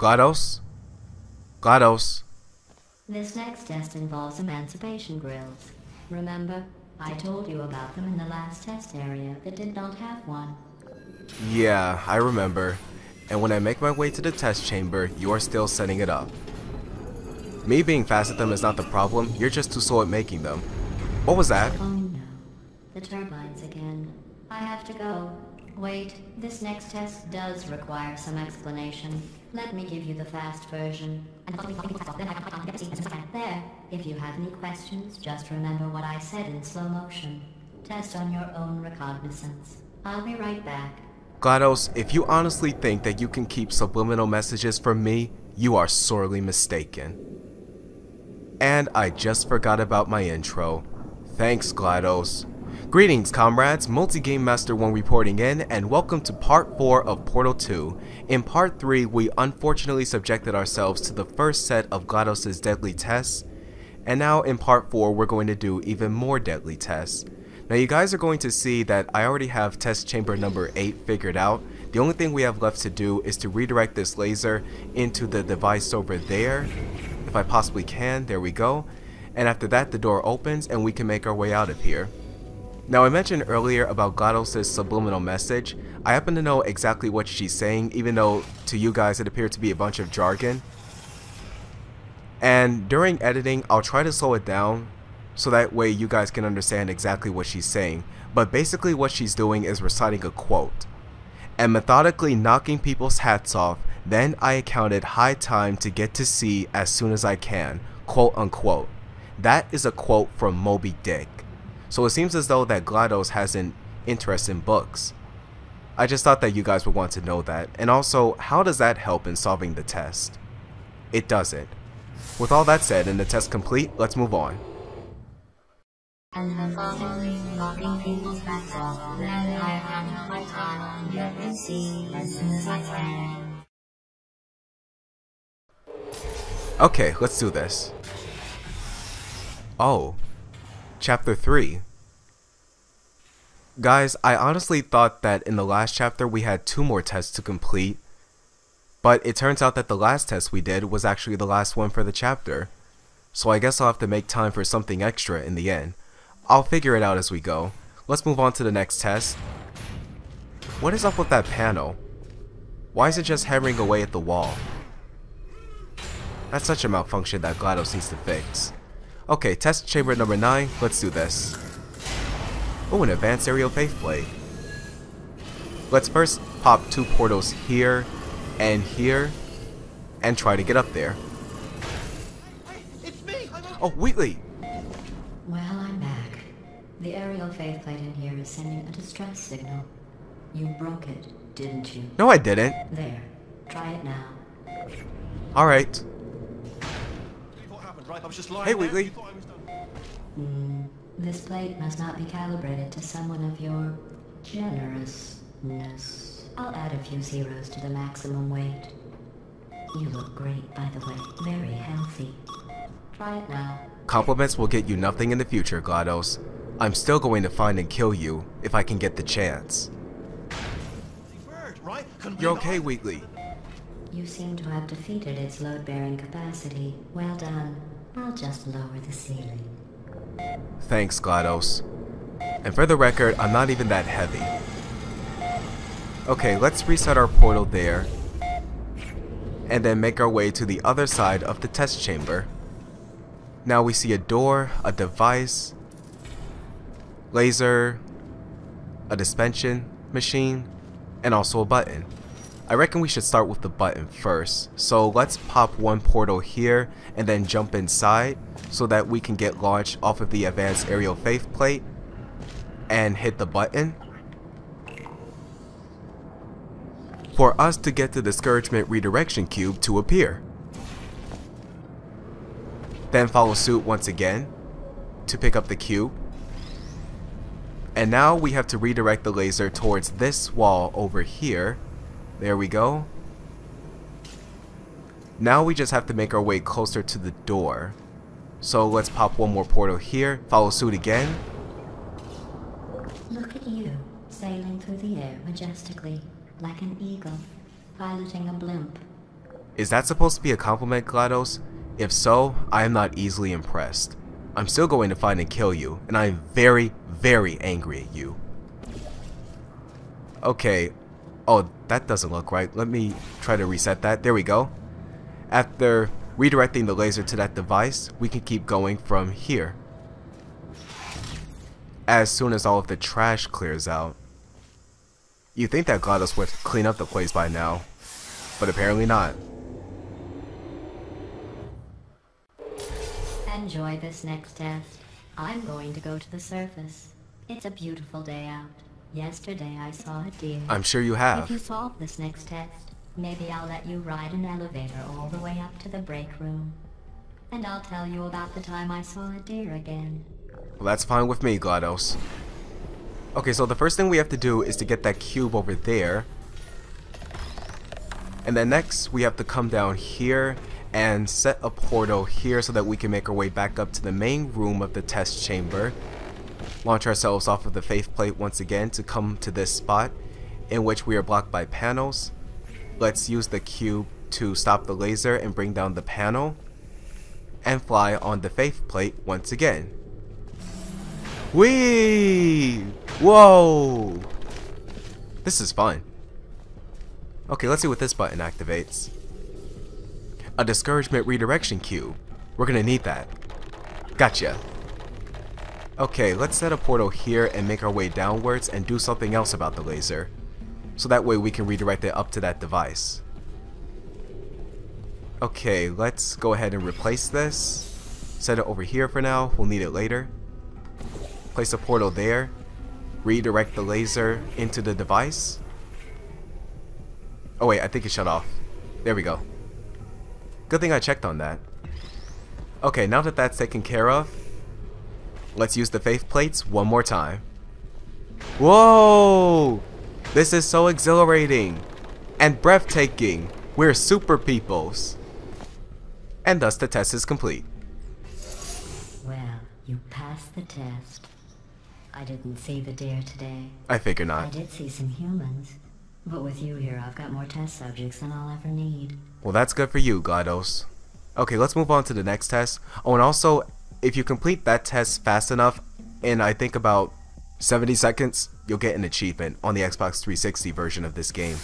GLaDOS? GLaDOS? This next test involves emancipation grills. Remember, I told you about them in the last test area that did not have one. Yeah, I remember. And when I make my way to the test chamber, you are still setting it up. Me being fast at them is not the problem, you're just too slow at making them. What was that? Oh no, the turbines again. I have to go. Wait, this next test does require some explanation. Let me give you the fast version. There, if you have any questions, just remember what I said in slow motion. Test on your own recognizance. I'll be right back. GLaDOS, if you honestly think that you can keep subliminal messages from me, you are sorely mistaken. And I just forgot about my intro. Thanks, GLaDOS. Greetings, comrades, Multi-Game Master 1 reporting in, and welcome to Part 4 of Portal 2. In Part 3, we unfortunately subjected ourselves to the first set of GLaDOS' deadly tests, and now in Part 4 we're going to do even more deadly tests. Now you guys are going to see that I already have test chamber number 8 figured out. The only thing we have left to do is to redirect this laser into the device over there, if I possibly can. There we go. And after that the door opens and we can make our way out of here. Now I mentioned earlier about GLaDOS' subliminal message. I happen to know exactly what she's saying, even though to you guys it appeared to be a bunch of jargon. And during editing I'll try to slow it down so that way you guys can understand exactly what she's saying. But basically what she's doing is reciting a quote. And methodically knocking people's hats off, then I accounted high time to get to sea as soon as I can, quote unquote. That is a quote from Moby-Dick. So it seems as though that GLaDOS has an interest in books. I just thought that you guys would want to know that. And also, how does that help in solving the test? It doesn't. With all that said and the test complete, let's move on. And methodically knocking people's hats off, then I have high time to get to sea as soon as I can. Okay, let's do this. Oh. Chapter 3. Guys, I honestly thought that in the last chapter we had 2 more tests to complete, but it turns out that the last test we did was actually the last one for the chapter. So I guess I'll have to make time for something extra in the end. I'll figure it out as we go. Let's move on to the next test. What is up with that panel? Why is it just hammering away at the wall? That's such a malfunction that GLaDOS needs to fix. Okay, test chamber number 9, let's do this. Oh, an advanced aerial faceplate. Let's first pop 2 portals here, and try to get up there. Oh, Wheatley! Well, I'm back. The aerial faceplate in here is sending a distress signal. You broke it, didn't you? No, I didn't. There. Try it now. Alright. Right, I was just lying Hey, there. Wheatley. You thought I was done. This plate must not be calibrated to someone of your generousness. I'll add a few zeros to the maximum weight. You look great, by the way. Very healthy. Try it now. Compliments will get you nothing in the future, GLaDOS. I'm still going to find and kill you if I can get the chance. Bird, right? Couldn't You're believe okay, it. Wheatley. You seem to have defeated its load-bearing capacity. Well done. I'll just lower the ceiling. Thanks, GLaDOS. And for the record, I'm not even that heavy. Okay, let's reset our portal there, and then make our way to the other side of the test chamber. Now we see a door, a device, laser, a dispensation machine, and also a button. I reckon we should start with the button first. So let's pop 1 portal here and then jump inside so that we can get launched off of the advanced aerial faceplate and hit the button for us to get the discouragement redirection cube to appear. Then follow suit once again to pick up the cube. And now we have to redirect the laser towards this wall over here. There we go. Now we just have to make our way closer to the door. So let's pop 1 more portal here, follow suit again. Look at you, sailing through the air majestically, like an eagle, piloting a blimp. Is that supposed to be a compliment, GLaDOS? If so, I am not easily impressed. I'm still going to find and kill you, and I am very, very angry at you. Okay. Oh, that doesn't look right. Let me try to reset that. There we go. After redirecting the laser to that device, we can keep going from here. As soon as all of the trash clears out. You'd think that GLaDOS would clean up the place by now, but apparently not. Enjoy this next test. I'm going to go to the surface. It's a beautiful day out. Yesterday I saw a deer. I'm sure you If have. you solve this next test, maybe I'll let you ride an elevator all the way up to the break room. And I'll tell you about the time I saw a deer again. Well, that's fine with me, GLaDOS. Okay, so the first thing we have to do is to get that cube over there. And then next, we have to come down here and set a portal here so that we can make our way back up to the main room of the test chamber. Launch ourselves off of the faith plate once again to come to this spot in which we are blocked by panels. Let's use the cube to stop the laser and bring down the panel and fly on the faith plate once again. Whee! Whoa! This is fun. Okay, let's see what this button activates. A discouragement redirection cube. We're gonna need that. Gotcha. Okay, let's set a portal here and make our way downwards and do something else about the laser. So that way we can redirect it up to that device. Okay, let's go ahead and replace this. Set it over here for now, we'll need it later. Place a portal there. Redirect the laser into the device. Oh wait, I think it shut off. There we go. Good thing I checked on that. Okay, now that that's taken care of, let's use the faith plates one more time. Whoa! This is so exhilarating and breathtaking. We're super peoples. And thus the test is complete. Well, you passed the test. I didn't see the deer today. I figure I not. did see some humans. But with you here, I've got more test subjects than I'll ever need. Well, that's good for you, GLaDOS. Okay, let's move on to the next test. Oh, and also, if you complete that test fast enough, in I think about 70 seconds, you'll get an achievement on the Xbox 360 version of this game.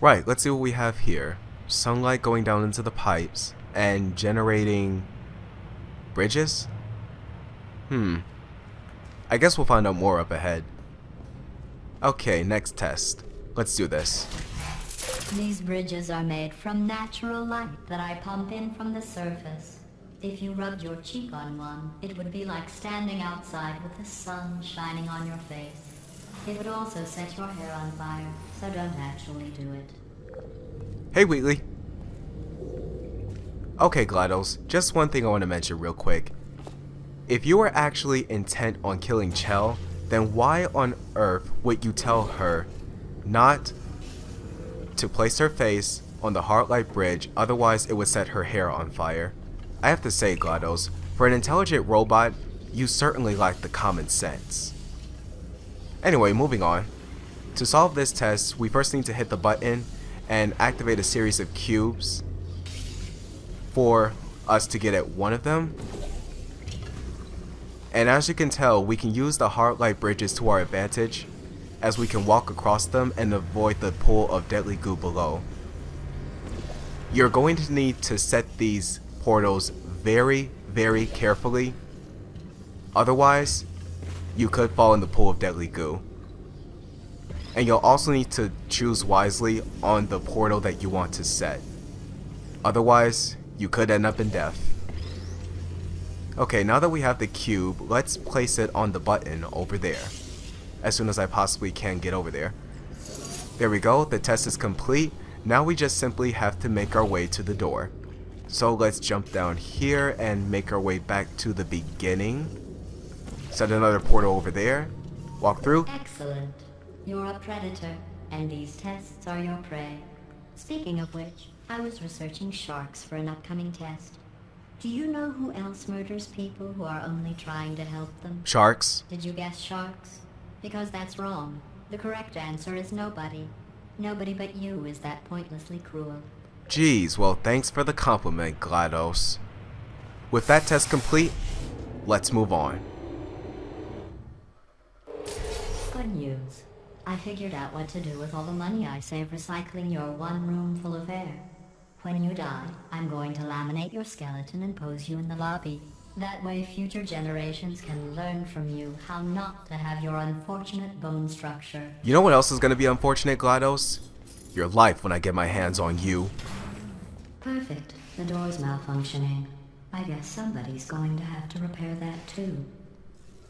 Right, let's see what we have here. Sunlight going down into the pipes and generating bridges? I guess we'll find out more up ahead. Okay, next test. Let's do this. These bridges are made from natural light that I pump in from the surface. If you rubbed your cheek on one, it would be like standing outside with the sun shining on your face. It would also set your hair on fire, so don't actually do it. Hey, Wheatley. Okay, GLaDOS, just one thing I want to mention real quick. If you were actually intent on killing Chell, then why on earth would you tell her not to place her face on the Heartlight Bridge, otherwise it would set her hair on fire? I have to say, GLaDOS, for an intelligent robot, you certainly lack the common sense. Anyway, moving on. To solve this test, we first need to hit the button and activate a series of cubes for us to get at one of them. And as you can tell, we can use the Heartlight bridges to our advantage, as we can walk across them and avoid the pool of deadly goo below. You're going to need to set these portals very, very carefully. Otherwise, you could fall in the pool of deadly goo. And you'll also need to choose wisely on the portal that you want to set. Otherwise, you could end up in death. Okay, now that we have the cube, let's place it on the button over there. As soon as I possibly can get over there. There we go, the test is complete. Now we just simply have to make our way to the door. So let's jump down here and make our way back to the beginning. Set another portal over there. Walk through. Excellent. You're a predator, and these tests are your prey. Speaking of which, I was researching sharks for an upcoming test. Do you know who else murders people who are only trying to help them? Sharks. Did you guess sharks? Because that's wrong. The correct answer is nobody. Nobody but you is that pointlessly cruel. Geez, well thanks for the compliment, GLaDOS. With that test complete, let's move on. Good news. I figured out what to do with all the money I save recycling your one room full of air. When you die, I'm going to laminate your skeleton and pose you in the lobby. That way future generations can learn from you how not to have your unfortunate bone structure. You know what else is going to be unfortunate, GLaDOS? Your life when I get my hands on you. Perfect. The door's malfunctioning. I guess somebody's going to have to repair that too.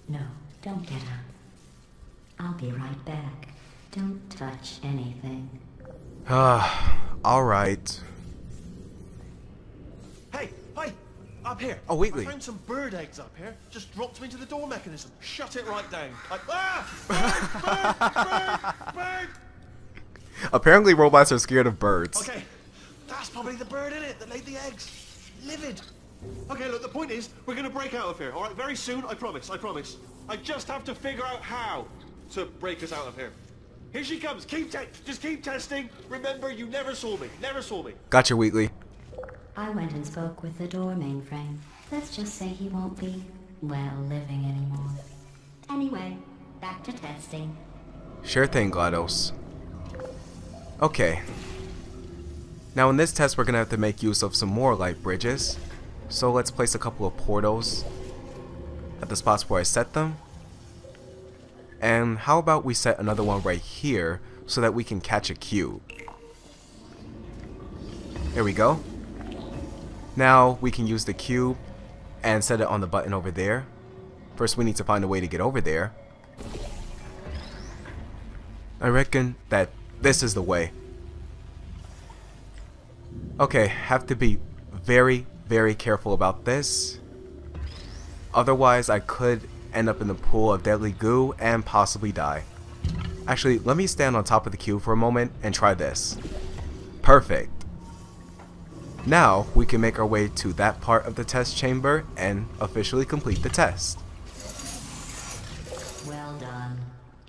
No, don't get up. I'll be right back. Don't touch anything. Alright. Hey, up here. Oh, Wheatley. I found some bird eggs up here. Just dropped them into the door mechanism. Shut it right down. Bird! Apparently robots are scared of birds. Okay, that's probably the bird in it that laid the eggs. Livid. Okay, look, the point is, we're gonna break out of here, alright? Very soon, I promise. I just have to figure out how to break us out of here. Here she comes. Just keep testing. Remember, you never saw me. Gotcha, Wheatley. I went and spoke with the door mainframe. Let's just say he won't be, well, living anymore. Anyway, back to testing. Sure thing, GLaDOS. Okay. Now in this test we're gonna have to make use of some more light bridges. So let's place a couple of portals at the spots where I set them. And how about we set another one right here so that we can catch a cube. There we go. Now we can use the cube and set it on the button over there. First we need to find a way to get over there. I reckon that this is the way. Okay, have to be very, very careful about this. Otherwise I could end up in the pool of deadly goo and possibly die. Actually, let me stand on top of the cube for a moment and try this. Perfect. Now we can make our way to that part of the test chamber and officially complete the test. Well done.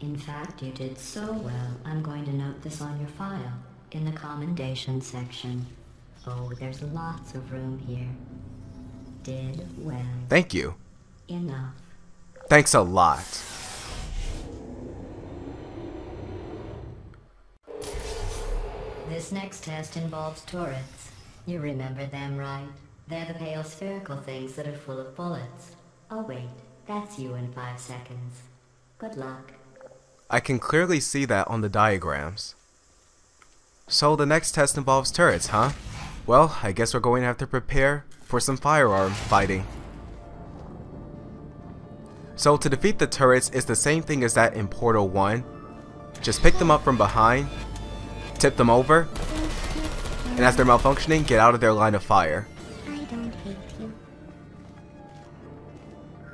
In fact, you did so well, I'm going to note this on your file, in the commendation section. Oh, there's lots of room here. Did well. Thank you. Enough. Thanks a lot. This next test involves turrets. You remember them, right? They're the pale spherical things that are full of bullets. Oh wait, that's you in 5 seconds. Good luck. I can clearly see that on the diagrams. So the next test involves turrets, huh? Well, I guess we're going to have to prepare for some firearm fighting. So to defeat the turrets is the same thing as that in Portal 1. Just pick them up from behind, tip them over, and as they're malfunctioning, get out of their line of fire. I don't hate you.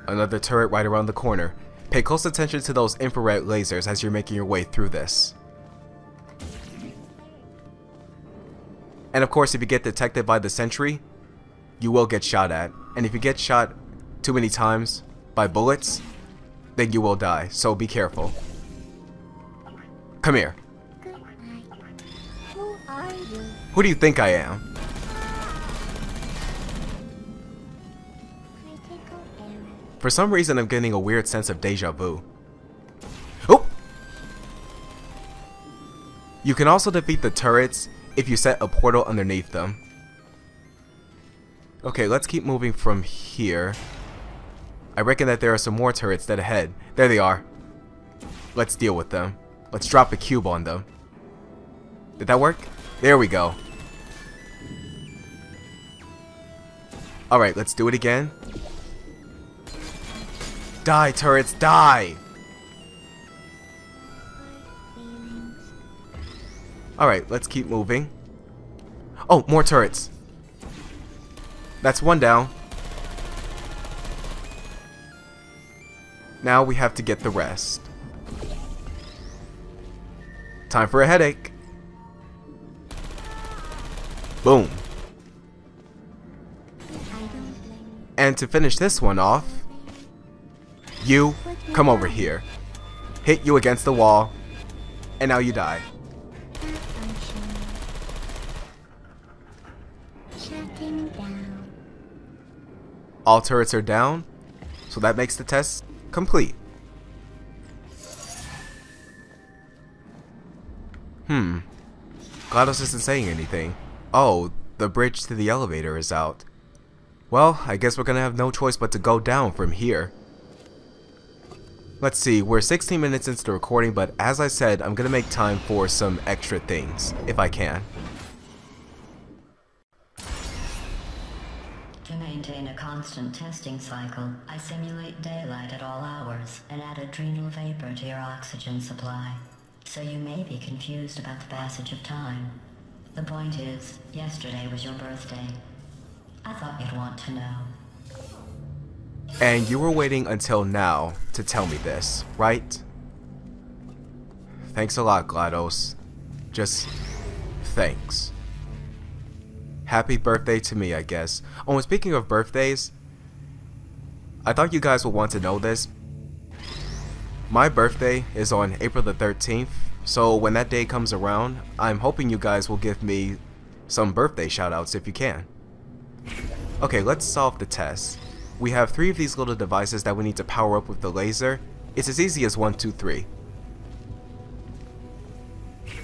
Another turret right around the corner. Pay close attention to those infrared lasers as you're making your way through this. And of course, if you get detected by the sentry, you will get shot at. And if you get shot too many times by bullets, then you will die. So be careful. Come here. Who are you? Who do you think I am? Critical error. For some reason, I'm getting a weird sense of deja vu. Oh! You can also defeat the turrets if you set a portal underneath them. Okay, let's keep moving from here. I reckon that there are some more turrets dead ahead. There they are. Let's deal with them. Let's drop a cube on them. Did that work? There we go. Alright, let's do it again. Die, turrets, die! Alright, let's keep moving. Oh, more turrets. That's one down. Now we have to get the rest. Time for a headache. Boom. I don't And to finish this one off, you come over here, hit you against the wall, and now you die. Shutting down. All turrets are down, so that makes the test complete. GLaDOS isn't saying anything. Oh, the bridge to the elevator is out. Well, I guess we're gonna have no choice but to go down from here. Let's see, we're 16 minutes into the recording, but as I said, I'm gonna make time for some extra things, if I can. To maintain a constant testing cycle, I simulate daylight at all hours and add adrenal vapor to your oxygen supply. So you may be confused about the passage of time. The point is, yesterday was your birthday. I thought you'd want to know. And you were waiting until now to tell me this, right? Thanks a lot, GLaDOS. Just thanks. Happy birthday to me, I guess. Oh, and speaking of birthdays, I thought you guys would want to know this. My birthday is on April the 13th, so when that day comes around, I'm hoping you guys will give me some birthday shoutouts if you can. Okay, let's solve the test. We have 3 of these little devices that we need to power up with the laser. It's as easy as 1, 2, 3.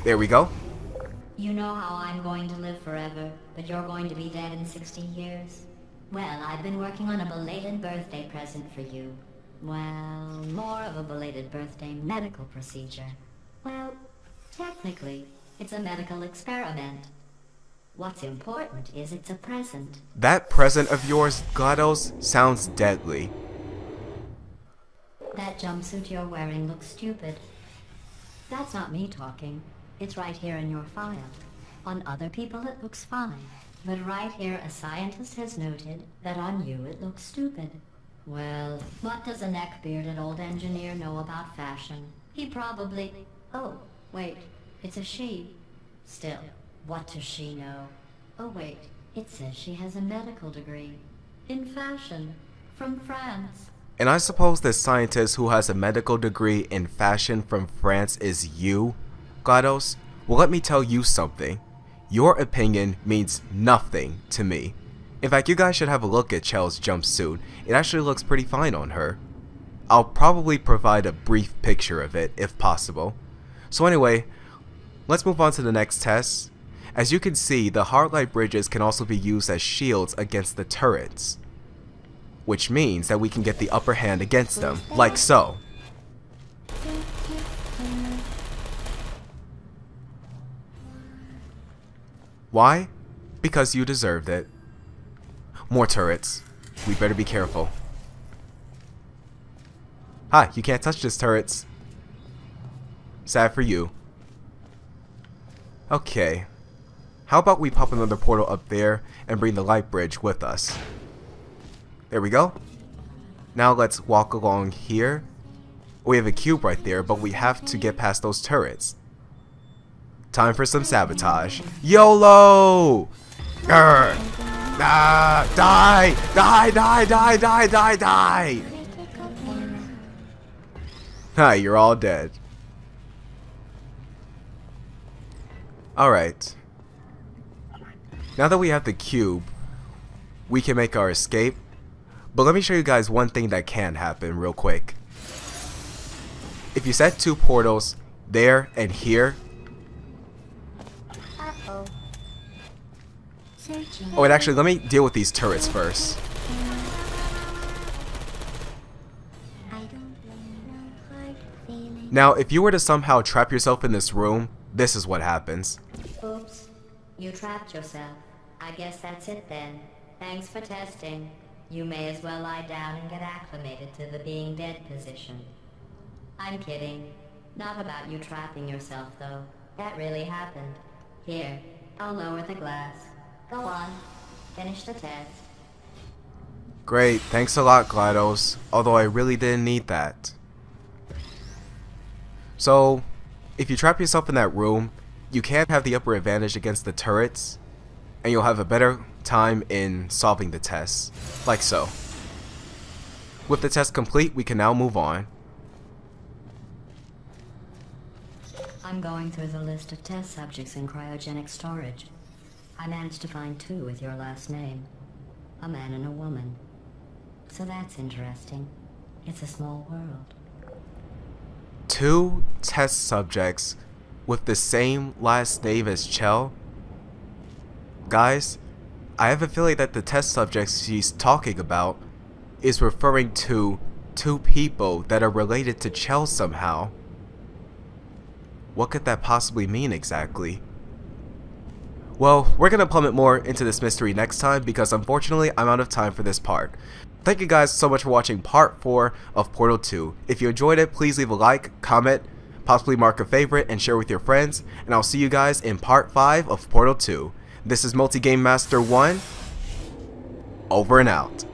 There we go. You know how I'm going to live forever, but you're going to be dead in 60 years? Well, I've been working on a belated birthday present for you. Well, more of a belated birthday medical procedure. Well, technically, it's a medical experiment. What's important is it's a present. That present of yours, GLaDOS, sounds deadly. That jumpsuit you're wearing looks stupid. That's not me talking. It's right here in your file. On other people it looks fine. But right here a scientist has noted that on you it looks stupid. Well, what does a neck-bearded old engineer know about fashion? He probably... Oh, wait, it's a she. Still, what does she know? Oh wait, it says she has a medical degree. In fashion. From France. And I suppose the scientist who has a medical degree in fashion from France is you, GLaDOS? Well, let me tell you something. Your opinion means nothing to me. In fact, you guys should have a look at Chel's jumpsuit. It actually looks pretty fine on her. I'll probably provide a brief picture of it, if possible. So anyway, let's move on to the next test. As you can see, the hard light bridges can also be used as shields against the turrets, which means that we can get the upper hand against them, like so. Why? Because you deserved it. More turrets. We better be careful. Hi, you can't touch this, turrets. Sad for you. Okay. How about we pop another portal up there and bring the light bridge with us? There we go. Now let's walk along here. We have a cube right there, but we have to get past those turrets. Time for some sabotage. YOLO! Grr! Ah, die! Die, die, die, die, die, die! Hi, you're all dead. Alright. Now that we have the cube, we can make our escape. But let me show you guys one thing that can happen real quick. If you set 2 portals there and here. Oh, and actually, let me deal with these turrets first. Now, if you were to somehow trap yourself in this room, this is what happens. Oops. You trapped yourself. I guess that's it then. Thanks for testing. You may as well lie down and get acclimated to the being dead position. I'm kidding. Not about you trapping yourself, though. That really happened. Here, I'll lower the glass. Go on. Finish the test. Great, thanks a lot, GLaDOS. Although I really didn't need that. So, if you trap yourself in that room, you can have the upper advantage against the turrets, and you'll have a better time in solving the tests, like so. With the test complete, we can now move on. I'm going through the list of test subjects in cryogenic storage. I managed to find 2 with your last name. A man and a woman. So that's interesting. It's a small world. 2 test subjects with the same last name as Chell? Guys, I have a feeling that the test subjects she's talking about is referring to 2 people that are related to Chell somehow. What could that possibly mean exactly? Well, we're gonna plummet more into this mystery next time because unfortunately I'm out of time for this part. Thank you guys so much for watching part 4 of Portal 2. If you enjoyed it, please leave a like, comment, possibly mark a favorite, and share with your friends. And I'll see you guys in part 5 of Portal 2. This is Multi Game Master 1, over and out.